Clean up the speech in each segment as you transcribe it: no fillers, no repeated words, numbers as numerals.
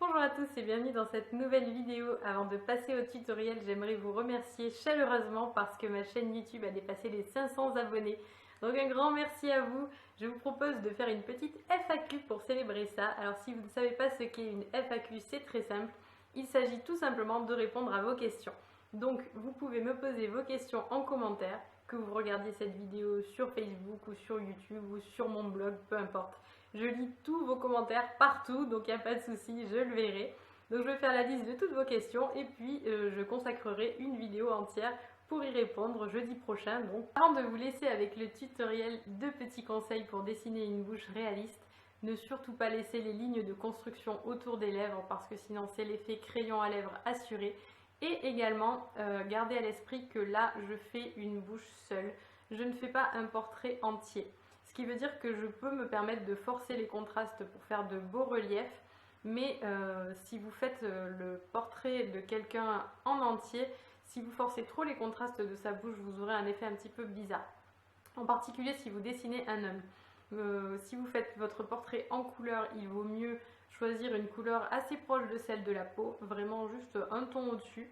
Bonjour à tous et bienvenue dans cette nouvelle vidéo. Avant de passer au tutoriel, j'aimerais vous remercier chaleureusement parce que ma chaîne YouTube a dépassé les 500 abonnés. Donc un grand merci à vous. Je vous propose de faire une petite FAQ pour célébrer ça. Alors si vous ne savez pas ce qu'est une FAQ, c'est très simple. Il s'agit tout simplement de répondre à vos questions. Donc vous pouvez me poser vos questions en commentaire, que vous regardiez cette vidéo sur Facebook ou sur YouTube ou sur mon blog, peu importe. Je lis tous vos commentaires partout, donc il n'y a pas de souci, je le verrai. Donc je vais faire la liste de toutes vos questions et puis je consacrerai une vidéo entière pour y répondre jeudi prochain. Donc avant de vous laisser avec le tutoriel, deux petits conseils pour dessiner une bouche réaliste. Ne surtout pas laisser les lignes de construction autour des lèvres parce que sinon c'est l'effet crayon à lèvres assuré. Et également gardez à l'esprit que là je fais une bouche seule, je ne fais pas un portrait entier. Ce qui veut dire que je peux me permettre de forcer les contrastes pour faire de beaux reliefs, mais si vous faites le portrait de quelqu'un en entier, si vous forcez trop les contrastes de sa bouche, vous aurez un effet un petit peu bizarre. En particulier si vous dessinez un homme. Si vous faites votre portrait en couleur, il vaut mieux choisir une couleur assez proche de celle de la peau, vraiment juste un ton au-dessus.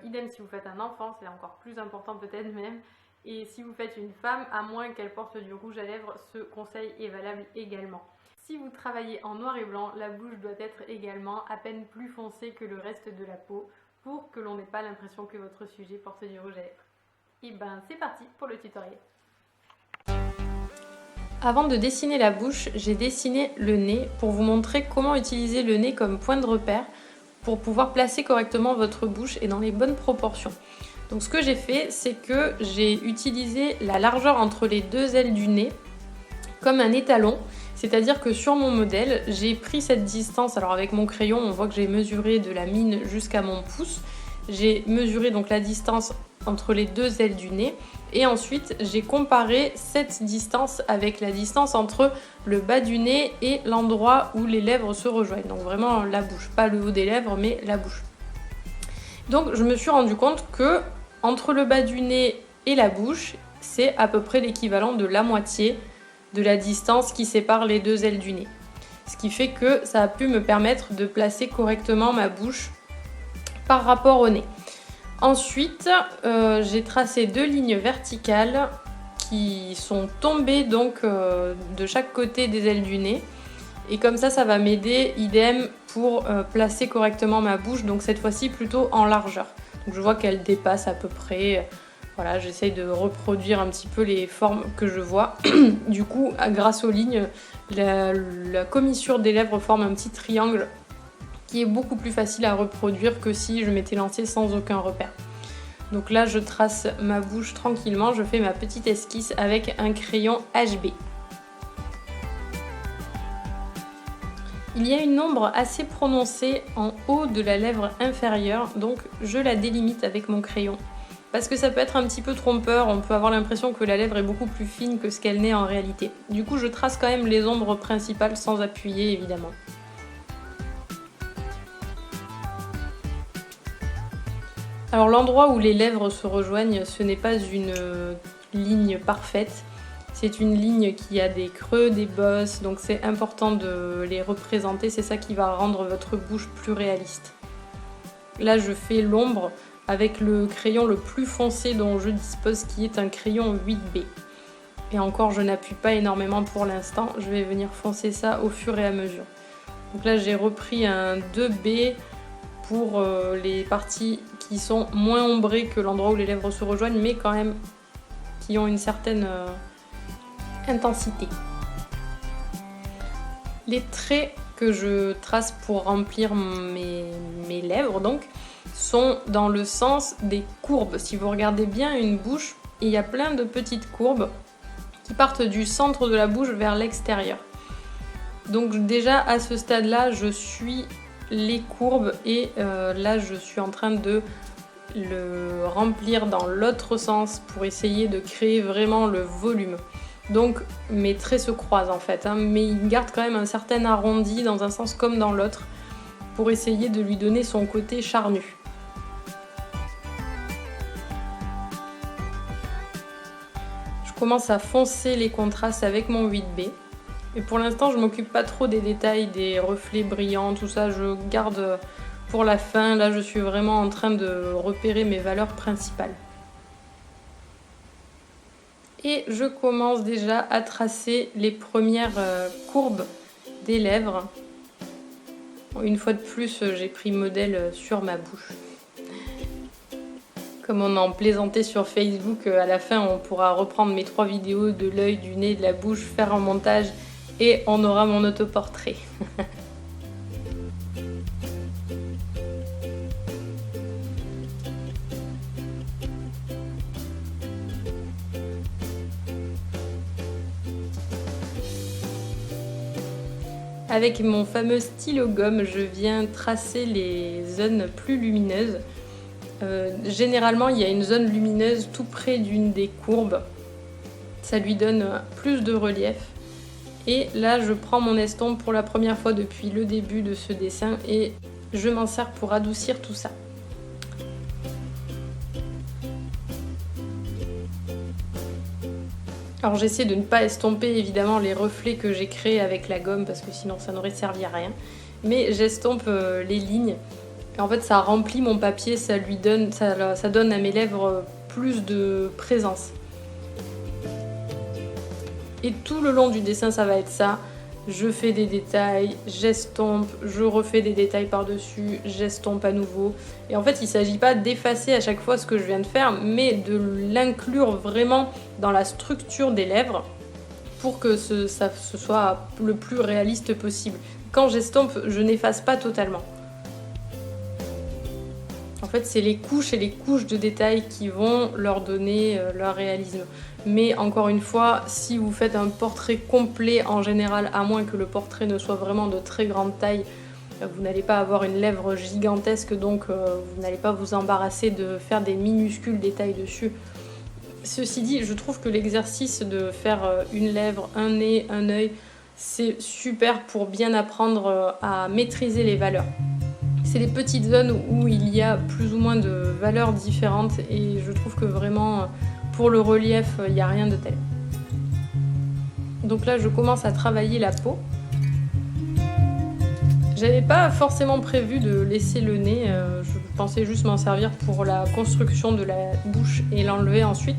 Idem si vous faites un enfant, c'est encore plus important peut-être même. Et si vous faites une femme, à moins qu'elle porte du rouge à lèvres, ce conseil est valable également. Si vous travaillez en noir et blanc, la bouche doit être également à peine plus foncée que le reste de la peau pour que l'on n'ait pas l'impression que votre sujet porte du rouge à lèvres. Et ben c'est parti pour le tutoriel. Avant de dessiner la bouche, j'ai dessiné le nez pour vous montrer comment utiliser le nez comme point de repère pour pouvoir placer correctement votre bouche et dans les bonnes proportions. Donc ce que j'ai fait, c'est que j'ai utilisé la largeur entre les deux ailes du nez comme un étalon. C'est-à-dire que sur mon modèle, j'ai pris cette distance. Alors avec mon crayon, on voit que j'ai mesuré de la mine jusqu'à mon pouce. J'ai mesuré donc la distance entre les deux ailes du nez. Et ensuite, j'ai comparé cette distance avec la distance entre le bas du nez et l'endroit où les lèvres se rejoignent. Donc vraiment la bouche, pas le haut des lèvres, mais la bouche. Donc je me suis rendu compte que entre le bas du nez et la bouche, c'est à peu près l'équivalent de la moitié de la distance qui sépare les deux ailes du nez. Ce qui fait que ça a pu me permettre de placer correctement ma bouche par rapport au nez. Ensuite, j'ai tracé deux lignes verticales qui sont tombées donc de chaque côté des ailes du nez. Et comme ça va m'aider, idem, pour placer correctement ma bouche, donc cette fois-ci plutôt en largeur. Donc je vois qu'elle dépasse à peu près, voilà, j'essaye de reproduire un petit peu les formes que je vois. Du coup, grâce aux lignes, la commissure des lèvres forme un petit triangle qui est beaucoup plus facile à reproduire que si je m'étais lancée sans aucun repère. Donc là, je trace ma bouche tranquillement, je fais ma petite esquisse avec un crayon HB. Il y a une ombre assez prononcée en haut de la lèvre inférieure, donc je la délimite avec mon crayon. Parce que ça peut être un petit peu trompeur, on peut avoir l'impression que la lèvre est beaucoup plus fine que ce qu'elle n'est en réalité. Du coup, je trace quand même les ombres principales sans appuyer évidemment. Alors l'endroit où les lèvres se rejoignent, ce n'est pas une ligne parfaite. C'est une ligne qui a des creux, des bosses, donc c'est important de les représenter, c'est ça qui va rendre votre bouche plus réaliste. Là, je fais l'ombre avec le crayon le plus foncé dont je dispose, qui est un crayon 8B. Et encore, je n'appuie pas énormément pour l'instant, je vais venir foncer ça au fur et à mesure. Donc là, j'ai repris un 2B pour les parties qui sont moins ombrées que l'endroit où les lèvres se rejoignent, mais quand même qui ont une certaine intensité. Les traits que je trace pour remplir mes lèvres donc sont dans le sens des courbes. Si vous regardez bien une bouche, il y a plein de petites courbes qui partent du centre de la bouche vers l'extérieur. Donc déjà à ce stade-là, je suis les courbes et là je suis en train de le remplir dans l'autre sens pour essayer de créer vraiment le volume. Donc mes traits se croisent en fait, mais ils gardent quand même un certain arrondi dans un sens comme dans l'autre pour essayer de lui donner son côté charnu. Je commence à foncer les contrastes avec mon 8B Et pour l'instant, je m'occupe pas trop des détails, des reflets brillants, tout ça, je garde pour la fin. Là, je suis vraiment en train de repérer mes valeurs principales. Et je commence déjà à tracer les premières courbes des lèvres. Une fois de plus, j'ai pris modèle sur ma bouche. Comme on en plaisantait sur Facebook, à la fin on pourra reprendre mes 3 vidéos de l'œil, du nez, de la bouche, faire un montage et on aura mon autoportrait. Avec mon fameux stylo gomme, je viens tracer les zones plus lumineuses. Généralement, il y a une zone lumineuse tout près d'une des courbes. Ça lui donne plus de relief. Et là, je prends mon estompe pour la première fois depuis le début de ce dessin et je m'en sers pour adoucir tout ça. Alors j'essaie de ne pas estomper évidemment les reflets que j'ai créés avec la gomme parce que sinon ça n'aurait servi à rien. Mais j'estompe les lignes. Et en fait ça remplit mon papier, ça donne à mes lèvres plus de présence. Et tout le long du dessin ça va être ça. Je fais des détails, j'estompe, je refais des détails par-dessus, j'estompe à nouveau. Et en fait, il ne s'agit pas d'effacer à chaque fois ce que je viens de faire, mais de l'inclure vraiment dans la structure des lèvres pour que ce soit le plus réaliste possible. Quand j'estompe, je n'efface pas totalement. En fait, c'est les couches et les couches de détails qui vont leur donner leur réalisme. Mais encore une fois, si vous faites un portrait complet en général, à moins que le portrait ne soit vraiment de très grande taille, vous n'allez pas avoir une lèvre gigantesque, donc vous n'allez pas vous embarrasser de faire des minuscules détails dessus. Ceci dit, je trouve que l'exercice de faire une lèvre, un nez, un œil, c'est super pour bien apprendre à maîtriser les valeurs. C'est les petites zones où il y a plus ou moins de valeurs différentes et je trouve que vraiment pour le relief il n'y a rien de tel. Donc là je commence à travailler la peau. J'avais pas forcément prévu de laisser le nez, je pensais juste m'en servir pour la construction de la bouche et l'enlever ensuite.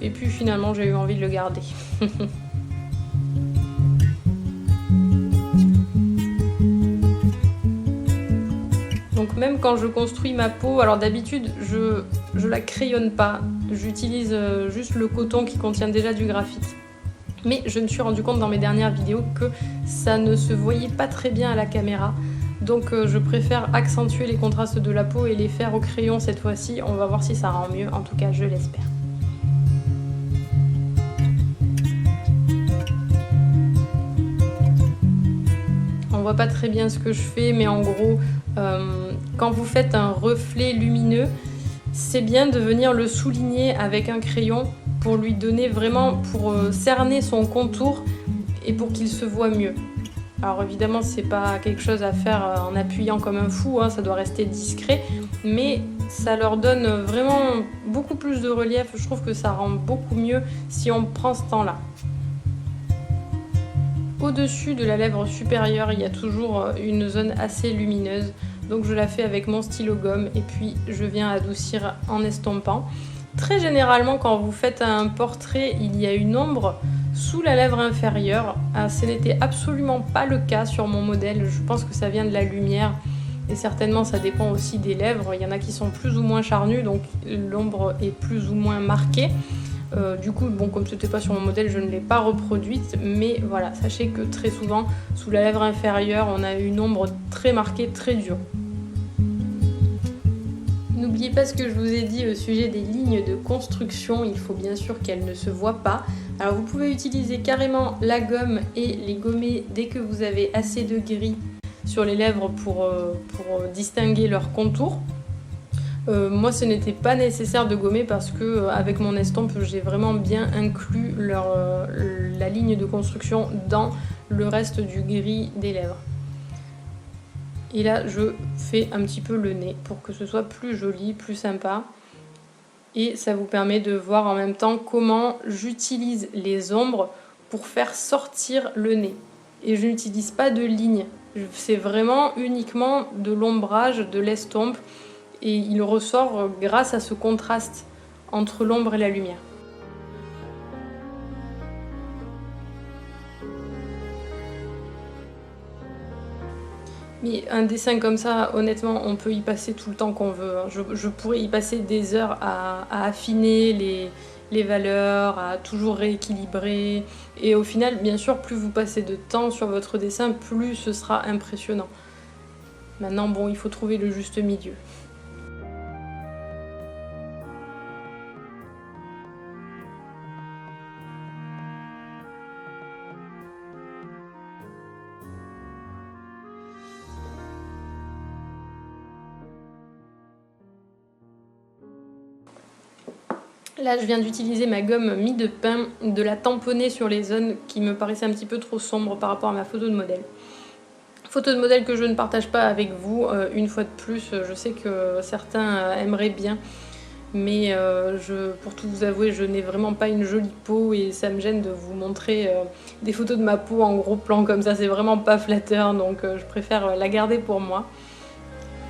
Et puis finalement j'ai eu envie de le garder. Donc même quand je construis ma peau, alors d'habitude je la crayonne pas, j'utilise juste le coton qui contient déjà du graphite. Mais je me suis rendu compte dans mes dernières vidéos que ça ne se voyait pas très bien à la caméra. Donc je préfère accentuer les contrastes de la peau et les faire au crayon cette fois-ci. On va voir si ça rend mieux, en tout cas je l'espère. On voit pas très bien ce que je fais, mais en gros, quand vous faites un reflet lumineux, c'est bien de venir le souligner avec un crayon pour lui donner vraiment, pour cerner son contour et pour qu'il se voit mieux. Alors évidemment c'est pas quelque chose à faire en appuyant comme un fou, hein, ça doit rester discret, mais ça leur donne vraiment beaucoup plus de relief. Je trouve que ça rend beaucoup mieux si on prend ce temps là. Au-dessus de la lèvre supérieure il y a toujours une zone assez lumineuse, donc je la fais avec mon stylo gomme et puis je viens adoucir en estompant. Très généralement quand vous faites un portrait il y a une ombre sous la lèvre inférieure. Ce n'était absolument pas le cas sur mon modèle, je pense que ça vient de la lumière et certainement ça dépend aussi des lèvres. Il y en a qui sont plus ou moins charnues, donc l'ombre est plus ou moins marquée. Du coup, bon, comme c'était pas sur mon modèle, je ne l'ai pas reproduite, mais voilà, sachez que très souvent, sous la lèvre inférieure, on a une ombre très marquée, très dure. N'oubliez pas ce que je vous ai dit au sujet des lignes de construction, il faut bien sûr qu'elles ne se voient pas. Alors vous pouvez utiliser carrément la gomme et les gommer dès que vous avez assez de gris sur les lèvres pour distinguer leur contour. Moi ce n'était pas nécessaire de gommer parce que avec mon estompe j'ai vraiment bien inclus la ligne de construction dans le reste du gris des lèvres. Et là je fais un petit peu le nez pour que ce soit plus joli, plus sympa. Et ça vous permet de voir en même temps comment j'utilise les ombres pour faire sortir le nez. et je n'utilise pas de ligne. C'est vraiment uniquement de l'ombrage, de l'estompe, et il ressort grâce à ce contraste entre l'ombre et la lumière. Mais un dessin comme ça, honnêtement, on peut y passer tout le temps qu'on veut. Je pourrais y passer des heures à affiner les valeurs, à toujours rééquilibrer. Et au final, bien sûr, plus vous passez de temps sur votre dessin, plus ce sera impressionnant. Maintenant, bon, il faut trouver le juste milieu. Là, je viens d'utiliser ma gomme mie de pain, de la tamponner sur les zones qui me paraissaient un petit peu trop sombres par rapport à ma photo de modèle. Photo de modèle que je ne partage pas avec vous, une fois de plus, je sais que certains aimeraient bien, mais pour tout vous avouer, je n'ai vraiment pas une jolie peau et ça me gêne de vous montrer des photos de ma peau en gros plan comme ça, c'est vraiment pas flatteur, donc je préfère la garder pour moi.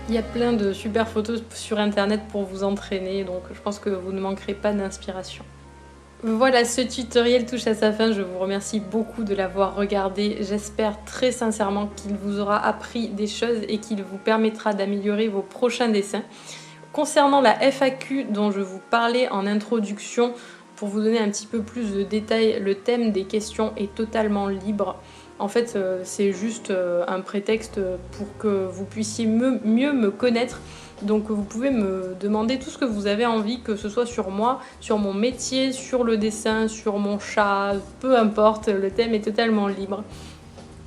Il y a plein de super photos sur internet pour vous entraîner, donc je pense que vous ne manquerez pas d'inspiration. Voilà, ce tutoriel touche à sa fin, je vous remercie beaucoup de l'avoir regardé. J'espère très sincèrement qu'il vous aura appris des choses et qu'il vous permettra d'améliorer vos prochains dessins. Concernant la FAQ dont je vous parlais en introduction, pour vous donner un petit peu plus de détails, le thème des questions est totalement libre. En fait, c'est juste un prétexte pour que vous puissiez mieux me connaître. Donc vous pouvez me demander tout ce que vous avez envie, que ce soit sur moi, sur mon métier, sur le dessin, sur mon chat, peu importe, le thème est totalement libre.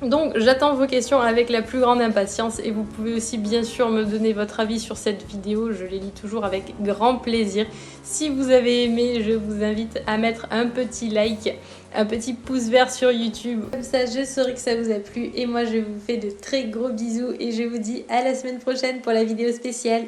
Donc j'attends vos questions avec la plus grande impatience et vous pouvez aussi bien sûr me donner votre avis sur cette vidéo, je les lis toujours avec grand plaisir. Si vous avez aimé, je vous invite à mettre un petit like, un petit pouce vert sur YouTube. Comme ça je saurai que ça vous a plu et moi je vous fais de très gros bisous et je vous dis à la semaine prochaine pour la vidéo spéciale.